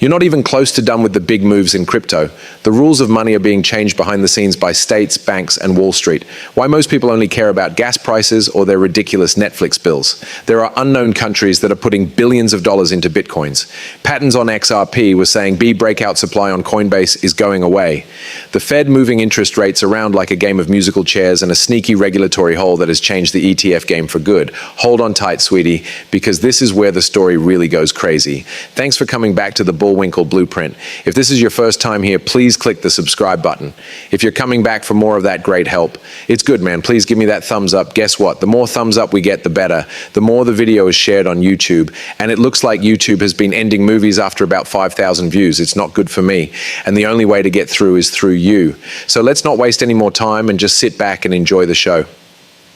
You're not even close to done with the big moves in crypto. The rules of money are being changed behind the scenes by states, banks, and Wall Street. Why most people only care about gas prices or their ridiculous Netflix bills. There are unknown countries that are putting billions of dollars into bitcoins. Patterns on XRP was saying B breakout supply on Coinbase is going away. The Fed moving interest rates around like a game of musical chairs and a sneaky regulatory hole that has changed the ETF game for good. Hold on tight, sweetie, because this is where the story really goes crazy. Thanks for coming back to the Bullwinkle Blueprint. If this is your first time here, please click the subscribe button. If you're coming back for more of that great help, it's good, man. Please give me that thumbs up. Guess what? The more thumbs up we get, the better. The more the video is shared on YouTube. And it looks like YouTube has been ending movies after about 5,000 views. It's not good for me. And the only way to get through is through you. So let's not waste any more time and just sit back and enjoy the show.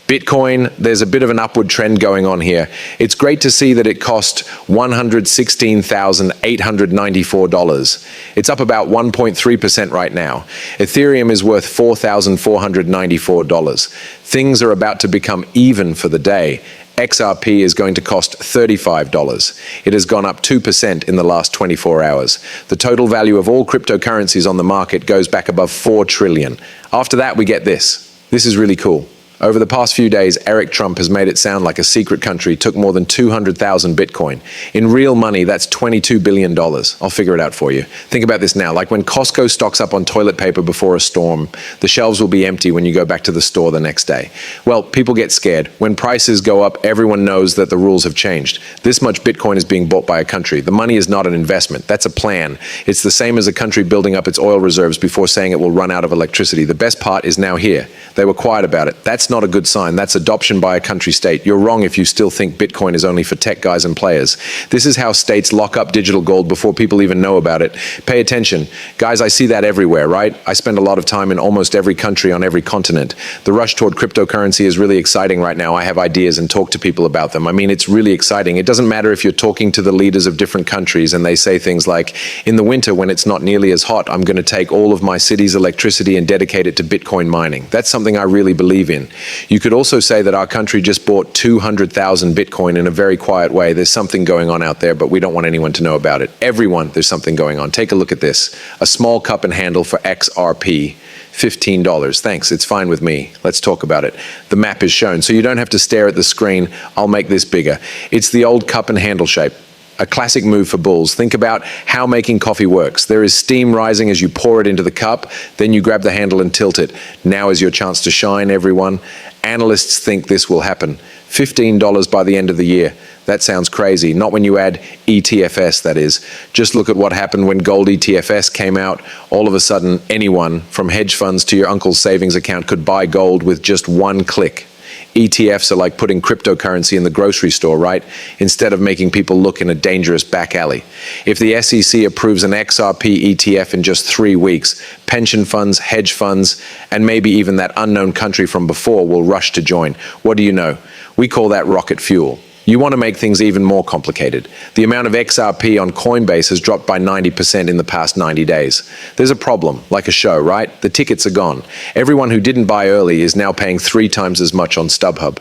Bitcoin, there's a bit of an upward trend going on here. It's great to see that it cost $116,894. It's up about 1.3% right now. Ethereum is worth $4,494. Things are about to become even for the day. XRP is going to cost $35. It has gone up 2% in the last 24 hours. The total value of all cryptocurrencies on the market goes back above 4 trillion. After that, we get this. This is really cool. Over the past few days, Eric Trump has made it sound like a secret country took more than 200,000 Bitcoin. In real money, that's $22 billion. I'll figure it out for you. Think about this now. Like when Costco stocks up on toilet paper before a storm, the shelves will be empty when you go back to the store the next day. Well, people get scared. When prices go up, everyone knows that the rules have changed. This much Bitcoin is being bought by a country. The money is not an investment. That's a plan. It's the same as a country building up its oil reserves before saying it will run out of electricity. The best part is now here. They were quiet about it. That's not a good sign. That's adoption by a country state. You're wrong if you still think Bitcoin is only for tech guys and players. This is how states lock up digital gold before people even know about it. Pay attention. Guys, I see that everywhere, right? I spend a lot of time in almost every country on every continent. The rush toward cryptocurrency is really exciting right now. I have ideas and talk to people about them. I mean, it's really exciting. It doesn't matter if you're talking to the leaders of different countries and they say things like, in the winter when it's not nearly as hot, I'm going to take all of my city's electricity and dedicate it to Bitcoin mining. That's something I really believe in. You could also say that our country just bought 200,000 Bitcoin in a very quiet way. There's something going on out there, but we don't want anyone to know about it. Everyone, there's something going on. Take a look at this. A small cup and handle for XRP. $15. Thanks, it's fine with me. Let's talk about it. The map is shown, so you don't have to stare at the screen. I'll make this bigger. It's the old cup and handle shape. A classic move for bulls. Think about how making coffee works. There is steam rising as you pour it into the cup, then you grab the handle and tilt it. Now is your chance to shine, everyone. Analysts think this will happen. $15 by the end of the year. That sounds crazy. Not when you add ETFs, that is. Just look at what happened when gold ETFs came out. All of a sudden, anyone, from hedge funds to your uncle's savings account, could buy gold with just one click. ETFs are like putting cryptocurrency in the grocery store, right? Instead of making people look in a dangerous back alley. If the SEC approves an XRP ETF in just 3 weeks, pension funds, hedge funds, and maybe even that unknown country from before will rush to join. What do you know? We call that rocket fuel. You want to make things even more complicated. The amount of XRP on Coinbase has dropped by 90% in the past 90 days. There's a problem, like a show, right? The tickets are gone. Everyone who didn't buy early is now paying 3 times as much on StubHub.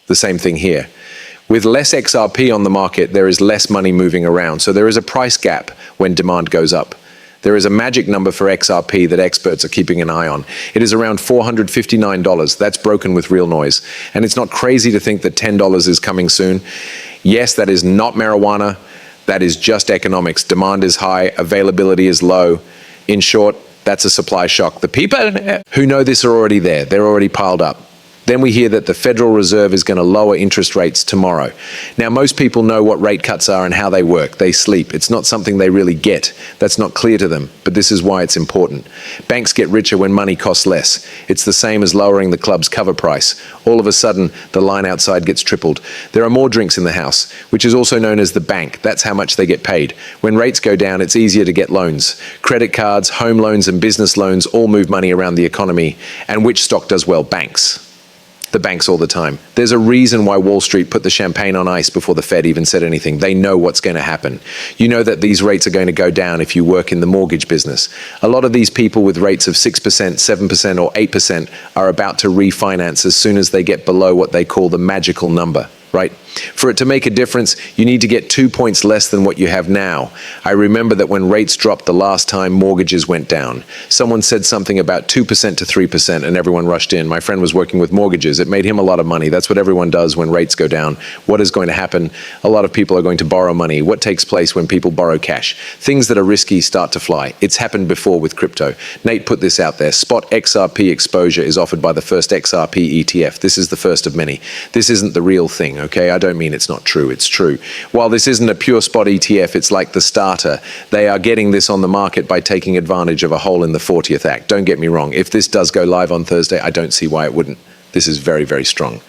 The same thing here. With less XRP on the market, there is less money moving around, so there is a price gap when demand goes up. There is a magic number for XRP that experts are keeping an eye on. It is around $459. That's broken with real noise. And it's not crazy to think that $10 is coming soon. Yes, that is not marijuana. That is just economics. Demand is high, availability is low. In short, that's a supply shock. The people who know this are already there. They're already piled up. Then we hear that the Federal Reserve is going to lower interest rates tomorrow. Now, most people know what rate cuts are and how they work. They sleep. It's not something they really get. That's not clear to them, but this is why it's important. Banks get richer when money costs less. It's the same as lowering the club's cover price. All of a sudden, the line outside gets tripled. There are more drinks in the house, which is also known as the bank. That's how much they get paid. When rates go down, it's easier to get loans. Credit cards, home loans, and business loans all move money around the economy. And which stock does well? Banks. The banks all the time. There's a reason why Wall Street put the champagne on ice before the Fed even said anything. They know what's going to happen. You know that these rates are going to go down if you work in the mortgage business. A lot of these people with rates of 6%, 7%, or 8% are about to refinance as soon as they get below what they call the magical number, right? For it to make a difference, you need to get 2 points less than what you have now. I remember that when rates dropped the last time, mortgages went down. Someone said something about 2% to 3% and everyone rushed in. My friend was working with mortgages. It made him a lot of money. That's what everyone does when rates go down. What is going to happen? A lot of people are going to borrow money. What takes place when people borrow cash? Things that are risky start to fly. It's happened before with crypto. Nate put this out there. Spot XRP exposure is offered by the first XRP ETF. This is the first of many. This isn't the real thing, okay? I don't mean it's not true. It's true. While this isn't a pure spot ETF, it's like the starter. They are getting this on the market by taking advantage of a hole in the 40th Act. Don't get me wrong. If this does go live on Thursday, I don't see why it wouldn't. This is very, very strong.